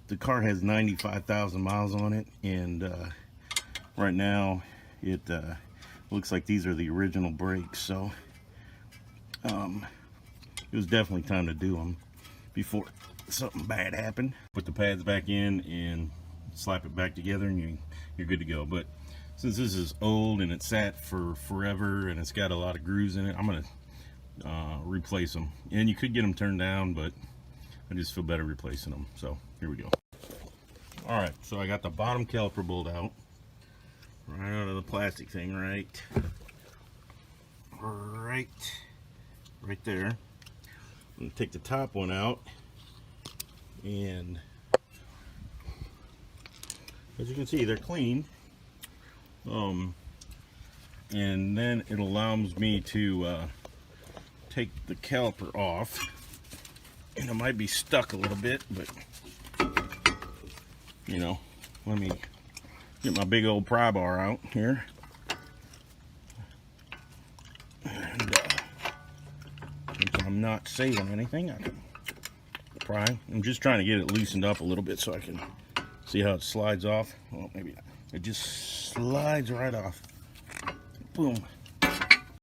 the car has 95,000 miles on it, and right now it looks like these are the original brakes, so it was definitely time to do them before something bad happened. Put the pads back in and slap it back together, and you're good to go. But since this is old and it's sat for forever and it's got a lot of grooves in it, I'm gonna replace them. And you could get them turned down, but I just feel better replacing them. So here we go. All right, so I got the bottom caliper bolt out of the plastic thing, right there. I'm gonna take the top one out, and as you can see, they're clean. And then it allows me to take the caliper off, and it might be stuck a little bit, but you know, let me get my big old pry bar out here. And since I'm not saving anything, I can pry. I'm just trying to get it loosened up a little bit so I can see how it slides off. Well, maybe not. It just slides right off. Boom.